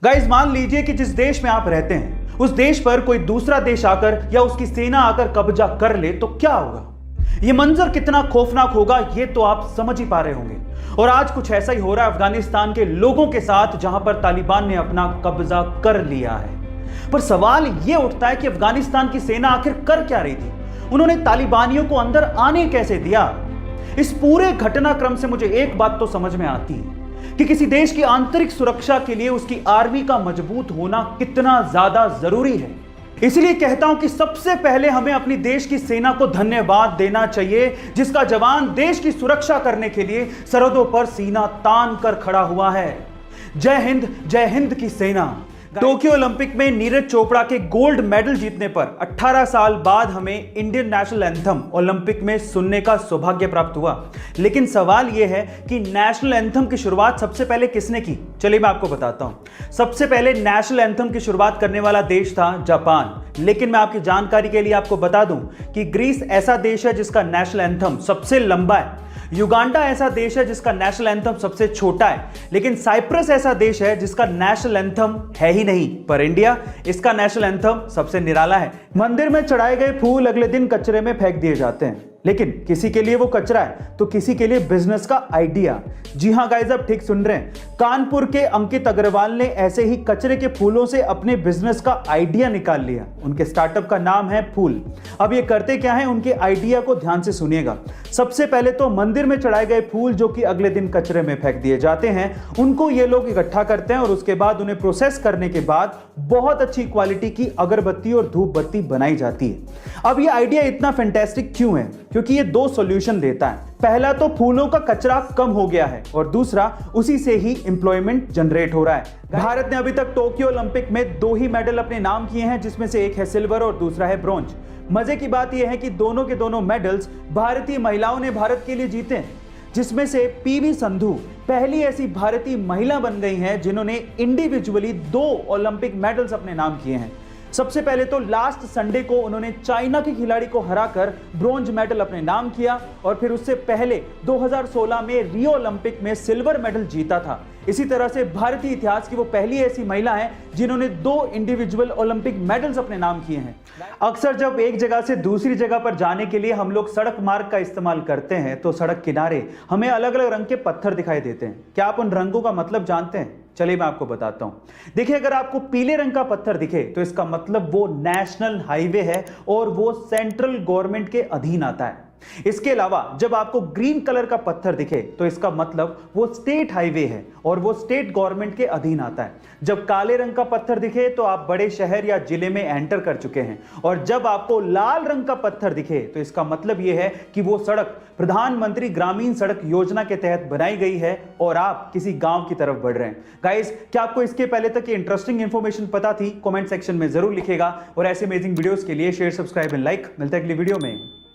Guys मान लीजिए कि जिस देश में आप रहते हैं उस देश पर कोई दूसरा देश आकर या उसकी सेना आकर कब्जा कर ले तो क्या होगा। यह मंजर कितना खौफनाक होगा ये तो आप समझ ही पा रहे होंगे। और आज कुछ ऐसा ही हो रहा है अफगानिस्तान के लोगों के साथ, जहां पर तालिबान ने अपना कब्जा कर लिया है। पर सवाल यह उठता है कि अफगानिस्तान की सेना आखिर कर क्या रही थी, उन्होंने तालिबानियों को अंदर आने कैसे दिया। इस पूरे घटनाक्रम से मुझे एक बात तो समझ में आती है कि किसी देश की आंतरिक सुरक्षा के लिए उसकी आर्मी का मजबूत होना कितना ज्यादा जरूरी है। इसलिए कहता हूं कि सबसे पहले हमें अपनी देश की सेना को धन्यवाद देना चाहिए, जिसका जवान देश की सुरक्षा करने के लिए सरहदों पर सीना तान कर खड़ा हुआ है। जय हिंद की सेना। टोक्यो ओलंपिक में नीरज चोपड़ा के गोल्ड मेडल जीतने पर 18 साल बाद हमें इंडियन नेशनल एंथम ओलंपिक में सुनने का सौभाग्य प्राप्त हुआ। लेकिन सवाल यह है कि नेशनल एंथम की शुरुआत सबसे पहले किसने की। चलिए मैं आपको बताता हूं। सबसे पहले नेशनल एंथम की शुरुआत करने वाला देश था जापान। लेकिन मैं आपकी जानकारी के लिए आपको बता दूं कि ग्रीस ऐसा देश है जिसका नेशनल एंथम सबसे लंबा है। युगांडा ऐसा देश है जिसका नेशनल एंथम सबसे छोटा है। लेकिन साइप्रस ऐसा देश है जिसका नेशनल एंथम है ही नहीं। पर इंडिया, इसका नेशनल एंथम सबसे निराला है। मंदिर में चढ़ाए गए फूल अगले दिन कचरे में फेंक दिए जाते हैं, लेकिन किसी के लिए वो कचरा है तो किसी के लिए बिजनेस का आइडिया। जी हां गाइस, आप ठीक सुन रहे हैं। कानपुर के अंकित अग्रवाल ने ऐसे ही कचरे के फूलों से अपने बिजनेस का आइडिया निकाल लिया। उनके स्टार्टअप का नाम है फूल। अब ये करते क्या है, उनके आइडिया को ध्यान से सुनिएगा। सबसे पहले तो मंदिर में चढ़ाए गए फूल जो कि अगले दिन कचरे में फेंक दिए जाते हैं, उनको ये लोग इकट्ठा करते हैं और उसके बाद उन्हें प्रोसेस करने के बाद बहुत अच्छी क्वालिटी की अगरबत्ती और धूप बत्ती बनाई जाती है। अब ये आइडिया इतना फैंटास्टिक क्यों है? क्योंकि ये दो सॉल्यूशन देता है। पहला तो फूलों का कचरा कम हो गया है और दूसरा उसी से ही एम्प्लॉयमेंट जनरेट हो रहा है। भारत ने अभी तक टोक्यो ओलंपिक में 2 ही मेडल अपने नाम किए हैं, जिसमें से एक है सिल्वर और दूसरा है ब्रॉन्ज। मजे की बात यह है कि दोनों के दोनों मेडल्स भारतीय महिलाओं ने भारत के लिए जीते हैं, जिसमें से पीवी संधू पहली ऐसी भारतीय महिला बन गई हैं जिन्होंने इंडिविजुअली 2 ओलंपिक मेडल्स अपने नाम किए हैं। सबसे पहले तो लास्ट संडे को उन्होंने चाइना के खिलाड़ी को हराकर ब्रॉन्ज मेडल अपने नाम किया और फिर उससे पहले 2016 में रियो ओलंपिक में सिल्वर मेडल जीता था। इसी तरह से भारतीय इतिहास की वो पहली ऐसी महिला है जिन्होंने 2 इंडिविजुअल ओलंपिक मेडल्स अपने नाम किए हैं। अक्सर जब एक जगह से दूसरी जगह पर जाने के लिए हम लोग सड़क मार्ग का इस्तेमाल करते हैं तो सड़क किनारे हमें अलग अलग रंग के पत्थर दिखाई देते हैं। क्या आप उन रंगों का मतलब जानते हैं? चलिए मैं आपको बताता हूं। देखिए, अगर आपको पीले रंग का पत्थर दिखे तो इसका मतलब वो नेशनल हाईवे है और वो सेंट्रल गवर्नमेंट के अधीन आता है। इसके अलावा जब आपको ग्रीन कलर का पत्थर दिखे तो इसका मतलब वो स्टेट हाईवे है और वो स्टेट गवर्नमेंट के अधीन आता है। जब काले रंग का पत्थर दिखे तो आप बड़े शहर या जिले में एंटर कर चुके हैं और जब आपको लाल रंग का पत्थर दिखे तो इसका मतलब यह है कि वो सड़क प्रधानमंत्री ग्रामीण सड़क योजना के तहत बनाई गई है और आप किसी गांव की तरफ बढ़ रहे हैं। गाइस, क्या आपको इसके पहले तक ये इंटरेस्टिंग इंफॉर्मेशन पता थी? कमेंट सेक्शन में जरूर लिखेगा और ऐसे अमेजिंग वीडियोस के लिए शेयर, सब्सक्राइब एंड लाइक। मिलते हैं अगली वीडियो में।